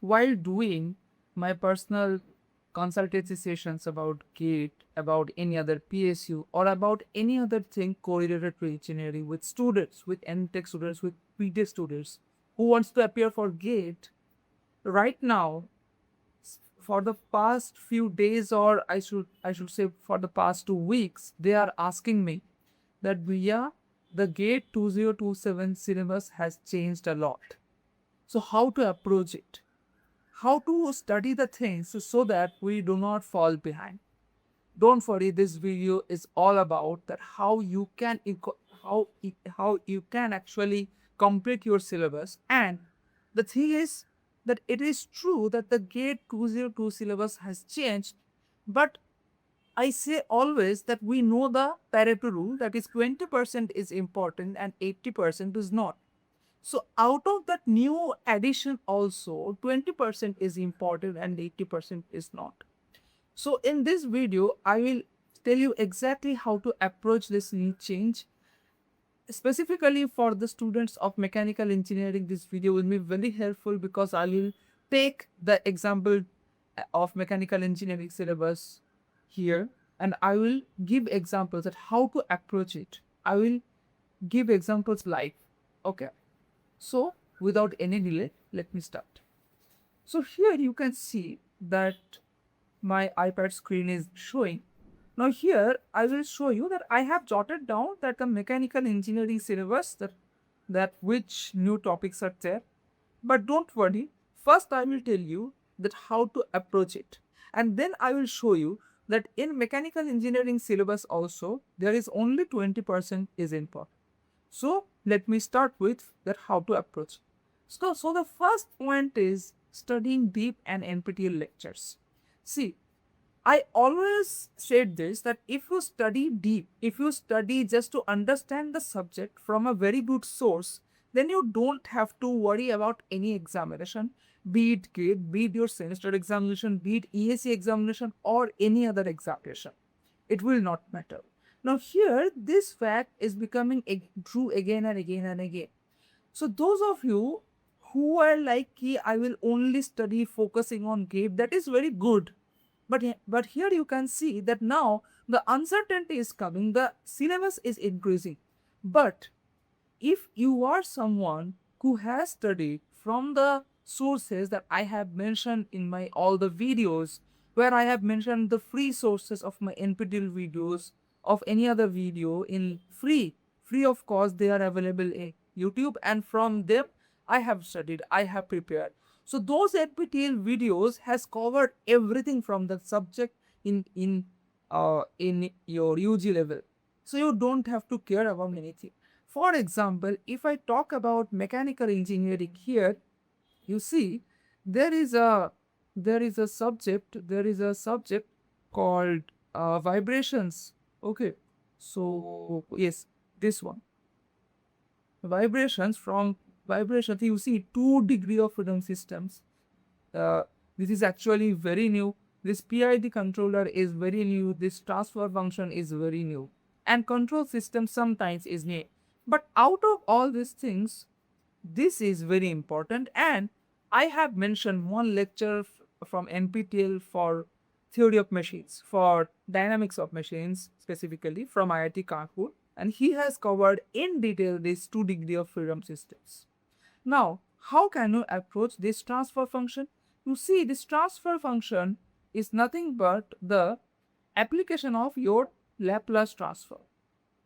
while doing my personal consultancy sessions about GATE, about any other PSU, or about any other thing correlated to engineering with students, with M.Tech students, with BTech students who wants to appear for GATE, right now, for the past few days, or I should say for the past 2 weeks, they are asking me that Bhaiya, the GATE 2027 syllabus has changed a lot. So how to approach it? How to study the things so that we do not fall behind? Don't worry, this video is all about that how you can how you can actually complete your syllabus. And the thing is that it is true that the GATE 202 syllabus has changed, but I say always that we know the Pareto rule, that is 20% is important and 80% is not. So out of that new addition also, 20% is important and 80% is not. So in this video, I will tell you exactly how to approach this new change. Specifically for the students of mechanical engineering, this video will be very helpful because I will take the example of mechanical engineering syllabus here, and I will give examples at how to approach it. I will give examples live. Okay. So without any delay, let me start. So here you can see that my iPad screen is showing. Now here I will show you that I have jotted down that the mechanical engineering syllabus, that which new topics are there. But don't worry, first I will tell you that how to approach it. And then I will show you that in mechanical engineering syllabus also, there is only 20% is important. So let me start with that how to approach. So the first point is studying deep and NPTEL lectures. See, I always said this, that if you study deep, if you study just to understand the subject from a very good source, then you don't have to worry about any examination, be it GATE, be it your semester examination, be it IISc examination or any other examination. It will not matter. Now here, this fact is becoming true again and again and again. So those of you who are like, I will only study focusing on GATE, that is very good. But here you can see that now the uncertainty is coming, the syllabus is increasing. But if you are someone who has studied from the sources that I have mentioned in my all the videos, where I have mentioned the free sources of my NPTEL videos, of any other video in free of cost, they are available in YouTube, and from them I have studied, I have prepared. So those NPTEL videos has covered everything from the subject in your UG level. So you don't have to care about anything. For example, if I talk about mechanical engineering here, you see there is a subject called vibrations. Okay, so yes, this one, vibrations. From vibrations you see 2 degree of freedom systems. This is actually very new. This PID controller is very new. This transfer function is very new, and control system sometimes is new. But out of all these things, this is very important, and I have mentioned one lecture from NPTEL for theory of machines, for dynamics of machines, specifically from IIT Kharagpur, and he has covered in detail these 2 degree of freedom systems. Now, how can you approach this transfer function? You see, this transfer function is nothing but the application of your Laplace transfer.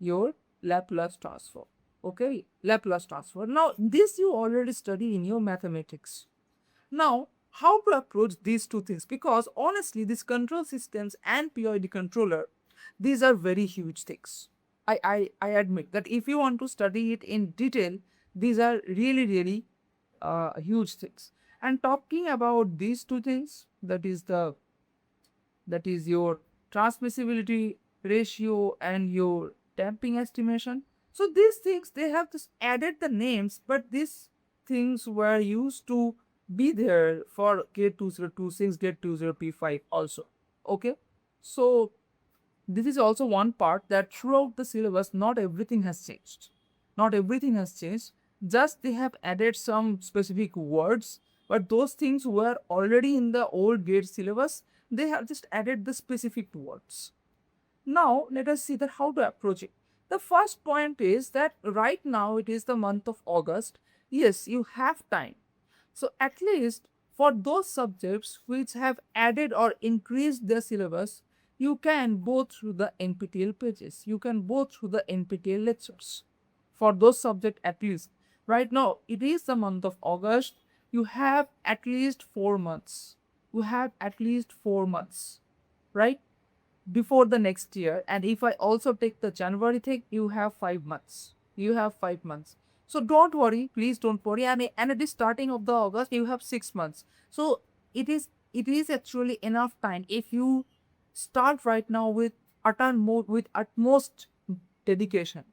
Your Laplace transfer. Okay, Laplace transfer. Now, this you already study in your mathematics. Now, how to approach these two things? Because honestly, these control systems and PID controller, these are very huge things. I admit that if you want to study it in detail, these are really huge things. And talking about these two things, that is your transmissibility ratio and your damping estimation. So these things, they have just added the names, but these things were used to be there for GATE 2026, GATE 20P5 also. Okay, so this is also one part that throughout the syllabus, not everything has changed. Not everything has changed. Just they have added some specific words but those things were already in the old GATE syllabus. They have just added the specific words. Now, let us see that how to approach it. The first point is that right now it is the month of August. Yes, you have time. So, at least for those subjects which have added or increased their syllabus, you can go through the NPTEL pages. You can go through the NPTEL lectures. For those subjects, at least. Right now, it is the month of August. You have at least 4 months. You have at least 4 months, right? Before the next year. And if I also take the January thing, you have 5 months. You have 5 months. So don't worry, please don't worry. And at the starting of the August, you have 6 months. So it is actually enough time if you start right now with utmost dedication.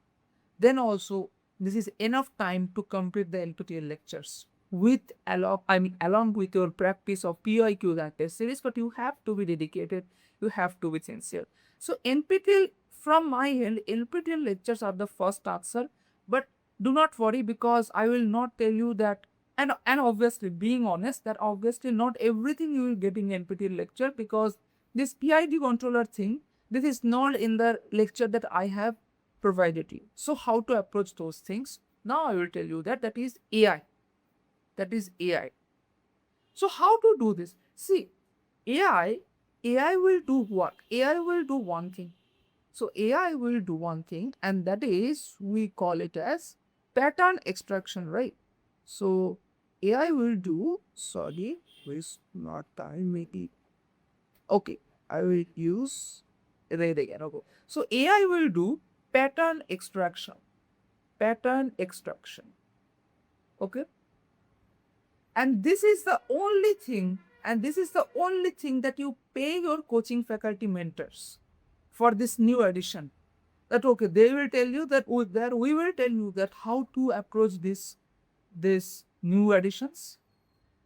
Then also this is enough time to complete the NPTEL lectures along with your practice of PIQs and test series, but you have to be dedicated, you have to be sincere. So NPTEL, from my end, NPTEL lectures are the first answer, but do not worry, because I will not tell you that, and obviously being honest, that obviously not everything you will get in NPTEL lecture, because this PID controller thing, this is not in the lecture that I have provided you. So how to approach those things? Now I will tell you that is AI. That is AI. So how to do this? See, AI will do what? AI will do one thing. So AI will do one thing, and that is, we call it as pattern extraction, right? So AI will do, sorry, waste not time, maybe. Okay, I will use it again. Okay. So AI will do pattern extraction. Pattern extraction. Okay. And this is the only thing, that you pay your coaching faculty mentors for this new edition. That okay, they will tell you that we will tell you that how to approach this new editions,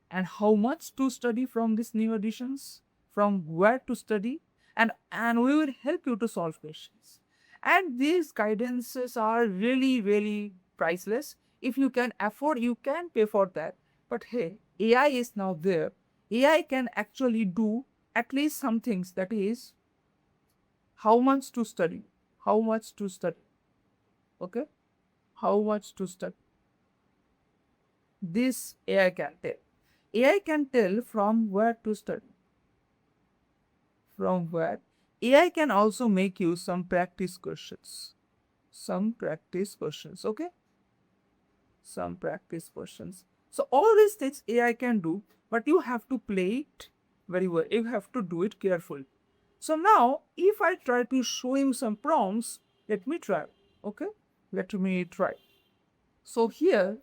and how much to study from these new editions, from where to study, and we will help you to solve questions. And these guidances are really, really priceless. If you can afford, you can pay for that. But hey, AI is now there. AI can actually do at least some things, that is, how much to study, how much to study, okay, how much to study. This AI can tell. AI can tell from where to study. From where? AI can also make you some practice questions. Some practice questions, okay? Some practice questions. So all these things AI can do, but you have to play it very well. You have to do it carefully. So now, if I try to show him some prompts, let me try, okay? Let me try. So here,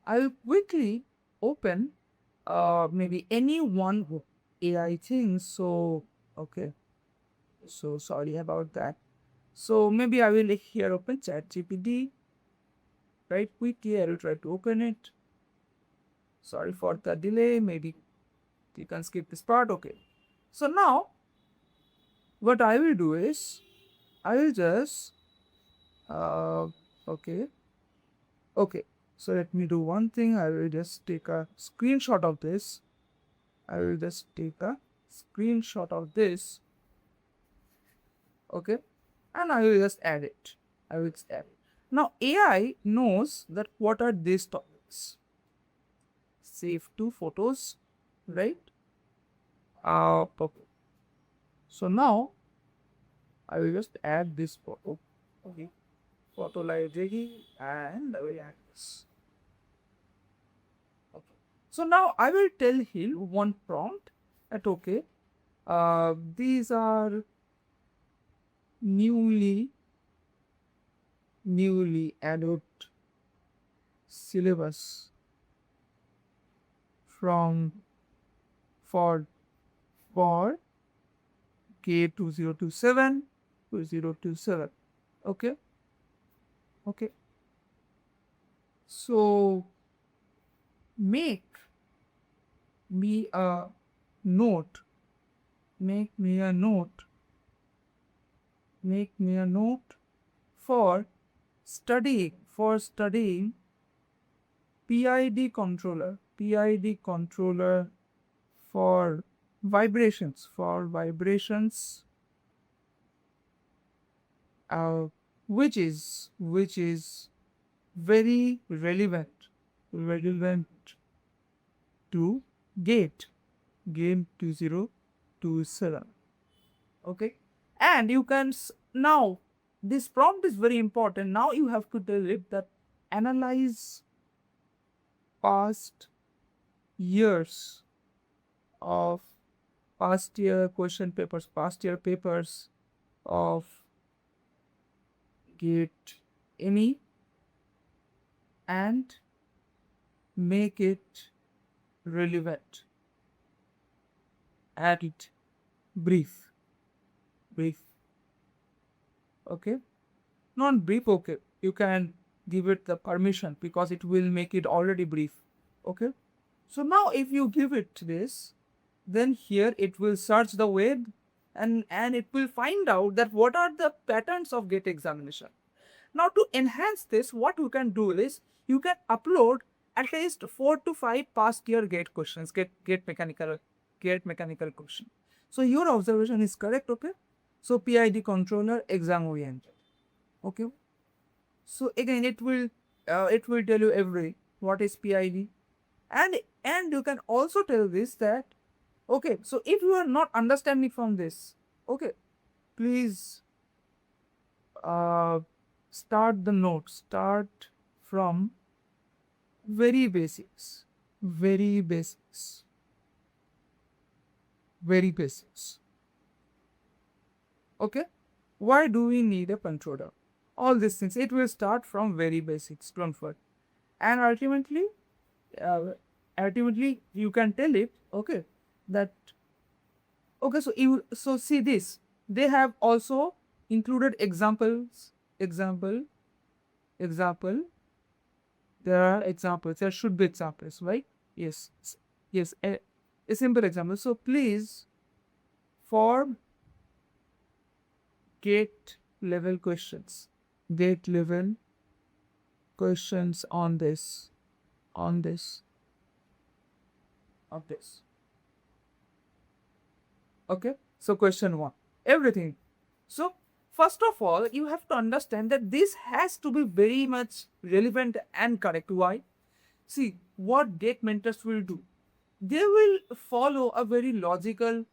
I will quickly open maybe any one AI thing. So, okay. So sorry about that. So maybe I will here open ChatGPT. Right, quickly I will try to open it. Sorry for the delay. Maybe you can skip this part. Okay. So now, what I will do is, I will just okay. Okay. So let me do one thing. I will just take a screenshot of this. I will just take a screenshot of this. Okay. And I will just add it. I will just add it. Now AI knows that what are these topics. Save two photos, right? Okay. So now I will just add this photo. Okay. Photo library, and I will add this. Okay. So now I will tell him one prompt that okay, these are newly added syllabus from for K2027 2027. Okay. Okay. So make me a note. Make me a note. Make me a note for studying PID controller. PID controller for vibrations, uh, which is very relevant to GATE 2027. Okay, and you can now this prompt is very important. Now you have to tell it that analyze past years of past year papers of GATE any and make it relevant and brief. Okay, not brief. Okay, you can give it the permission because it will make it already brief. Okay, so now if you give it this, then here it will search the web and it will find out that what are the patterns of GATE examination. Now to enhance this, what you can do is you can upload at least 4 to 5 past year GATE questions, GATE mechanical question. So your observation is correct. Okay, so PID controller exam oriented. Okay, so again it will tell you what is PID, and you can also tell this that okay, so if you are not understanding from this, okay, please start the note, start from very basics. Okay, why do we need a controller? All these things, it will start from very basics, don't worry. And ultimately you can tell it, okay, that okay, so see this, they have also included examples. There are examples, there should be examples, right? Yes, a simple example. So please, for GATE level questions on this. Okay, so question 1, everything. So first of all, you have to understand that this has to be very much relevant and correct. Why? See, what GATE mentors will do, they will follow a very logical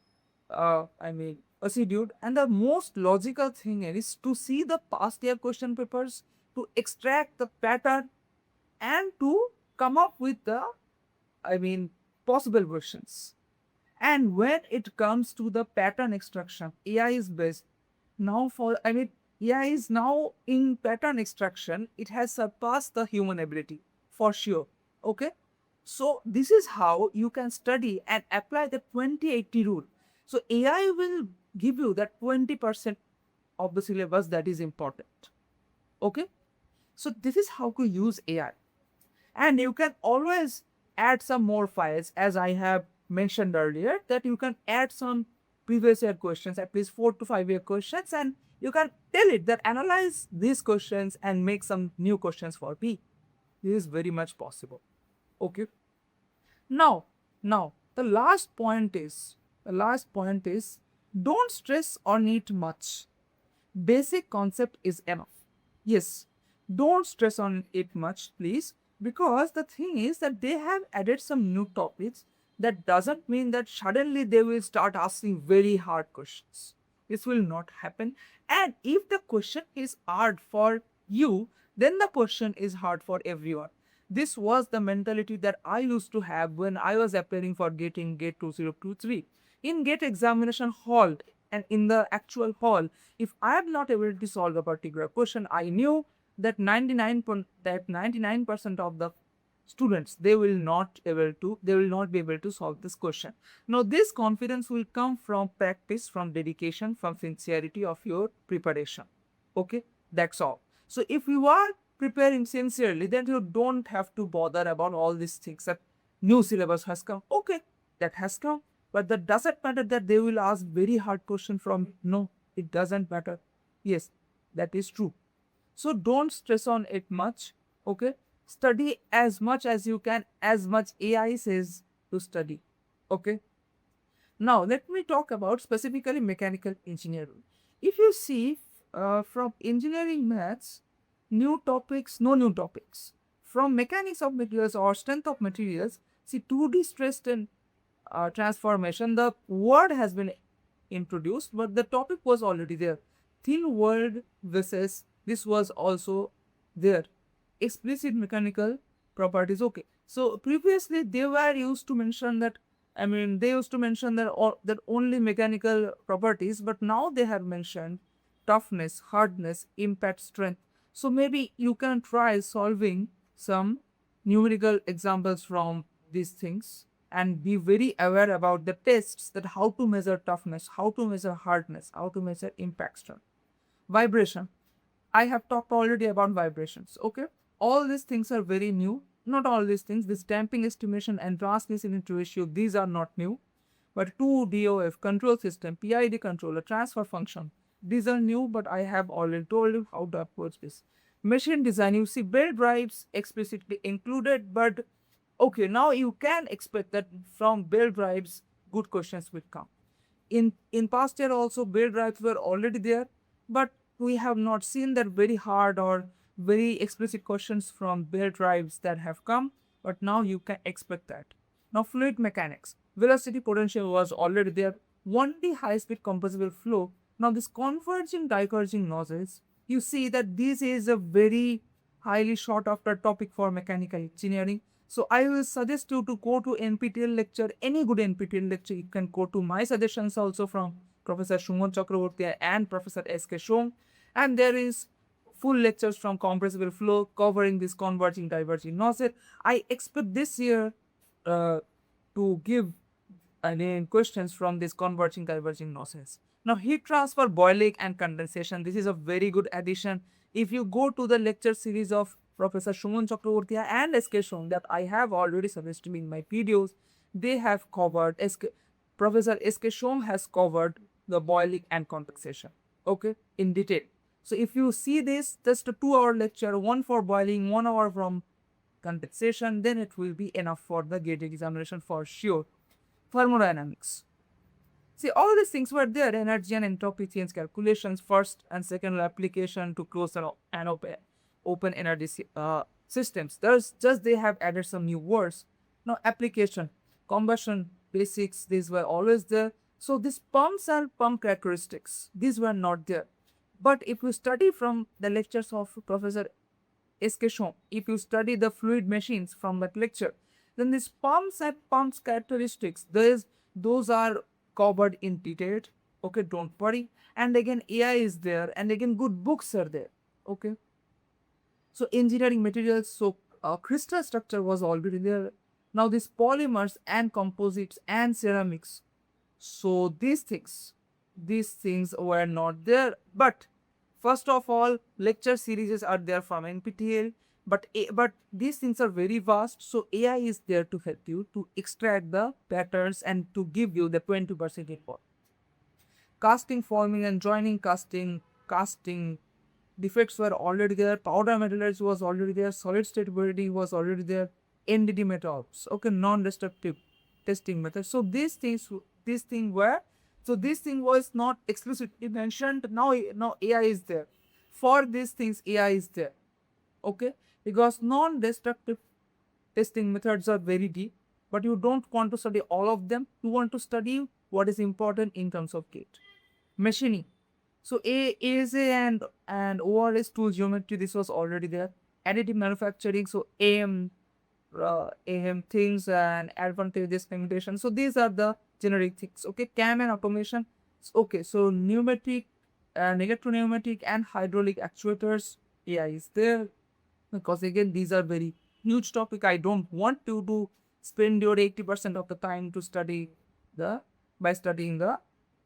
procedure, and the most logical thing is to see the past year question papers, to extract the pattern, and to come up with the possible questions. And when it comes to the pattern extraction, AI is best. Now AI is now in pattern extraction, it has surpassed the human ability for sure. Okay, so this is how you can study and apply the 20-80 rule. So AI will give you that 20% of the syllabus that is important. Okay, so this is how to use AI, and you can always add some more files, as I have mentioned earlier, that you can add some previous year questions, at least 4 to 5 year questions, and you can tell it that analyze these questions and make some new questions for me. This is very much possible. Okay, now the last point is don't stress on it much. Basic concept is enough. Yes, don't stress on it much, please, because the thing is that they have added some new topics. That doesn't mean that suddenly they will start asking very hard questions. This will not happen. And if the question is hard for you, then the question is hard for everyone. This was the mentality that I used to have when I was appearing for GATE 2023. In GATE examination hall and in the actual hall, if I am not able to solve a particular question, I knew that 99% of the students, they will not be able to solve this question. Now this confidence will come from practice, from dedication, from sincerity of your preparation. Okay, that's all. So if you are preparing sincerely, then you don't have to bother about all these things that new syllabus has come. Okay, that has come, but that doesn't matter that they will ask very hard question from. No, it doesn't matter. Yes, that is true. So don't stress on it much. Okay, Study as much as you can, as much AI says to study. Okay. Now, let me talk about specifically mechanical engineering. If you see from engineering maths, new topics, no new topics. From mechanics of materials or strength of materials, see 2D stress and transformation, the word has been introduced, but the topic was already there. Thin word versus this was also there. Explicit mechanical properties. Okay. So previously they were used to mention that they used to mention that only mechanical properties, but now they have mentioned toughness, hardness, impact, strength. So maybe you can try solving some numerical examples from these things and be very aware about the tests, that how to measure toughness, how to measure hardness, how to measure impact strength. Vibration. I have talked already about vibrations. Okay. All these things are very new. Not all these things. This damping estimation and transmission ratio, these are not new. But 2DOF, control system, PID controller, transfer function, these are new, but I have already told you how to approach this. Machine design, you see belt drives explicitly included, but okay, now you can expect that from belt drives, good questions will come. In past year also belt drives were already there, but we have not seen that very hard or very explicit questions from belt drives that have come, but now you can expect that. Now fluid mechanics, velocity potential was already there, 1D high speed compressible flow. Now this converging diverging nozzles, you see that this is a very highly sought after topic for mechanical engineering. So I will suggest you to go to NPTEL lecture, any good NPTEL lecture. You can go to my suggestions also from Professor Shuman Chakraborty and Professor S.K. Shom. And there is full lectures from compressible flow covering this converging diverging nozzle. I expect this year to give questions from this converging diverging nozzles. Now heat transfer, boiling and condensation. This is a very good addition. If you go to the lecture series of Professor Shuman Chakraborty and S.K. Shom that I have already suggested in my videos, they have covered, Professor S.K. Shom has covered the boiling and condensation, okay, in detail. So if you see this, just a 2-hour lecture, one for boiling, 1 hour from condensation, then it will be enough for the gate examination for sure. Thermodynamics. See, all these things were there, energy and entropy change calculations, first and second application to close and open energy systems. There's just they have added some new words. Now application, combustion basics, these were always there. So these pumps and pump characteristics, these were not there. But if you study from the lectures of Professor S.K. Shom, if you study the fluid machines from that lecture, then these pumps and pumps characteristics, those are covered in detail. Okay, don't worry. And again, AI is there, and again, good books are there. Okay. So engineering materials, so crystal structure was already there. Now these polymers and composites and ceramics. So these things were not there. But first of all, lecture series are there from NPTEL. But these things are very vast, so AI is there to help you to extract the patterns and to give you the 20% info. Casting, forming and joining casting defects were already there, powder metallurgy was already there, solid state welding was already there, NDT methods, okay, non-destructive testing methods. So this thing was not explicitly mentioned. Now AI is there. For these things, AI is there. Okay, because non-destructive testing methods are very deep, but you don't want to study all of them. You want to study what is important in terms of gate. Machining. So ASA and ORS tool geometry, this was already there. Additive manufacturing, so AM things and advantageous limitation. So these are the generic things. Okay, CAM and automation. Okay, so pneumatic and electro-pneumatic and hydraulic actuators, AI is there. Because again, these are very huge topic. I don't want you to spend your 80% of the time to studying the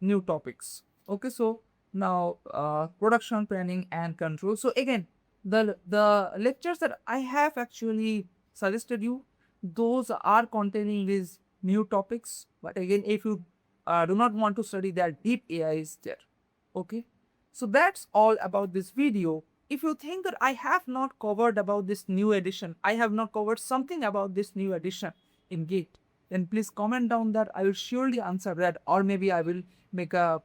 new topics. Okay, so now production planning and control. So again, the lectures that I have actually suggested you, those are containing these new topics. But again, if you do not want to study that deep, AI is there. Okay, so that's all about this video. if you think that I have not covered about this new edition, I have not covered something about this new edition in GATE, then please comment down that. I will surely answer that, or maybe I will make a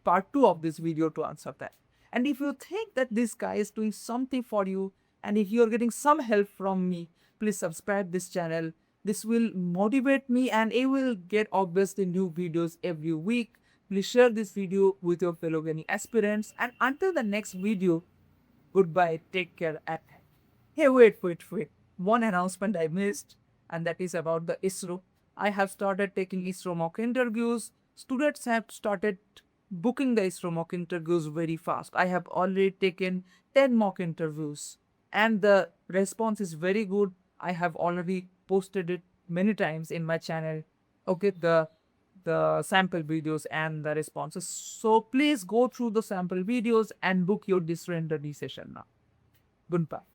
part 2 of this video to answer that. And if you think that this guy is doing something for you, and if you're getting some help from me, please subscribe this channel. This will motivate me and it will get obviously new videos every week. Please share this video with your fellow gaining aspirants. And until the next video, goodbye, take care, and hey, wait. One announcement I missed, and that is about the ISRO. I have started taking ISRO mock interviews. Students have started booking the ISRO mock interviews very fast. I have already taken 10 mock interviews, and the response is very good. I have already posted it many times in my channel. Okay, the sample videos and the responses. So please go through the sample videos and book your surrender session now. Goodbye.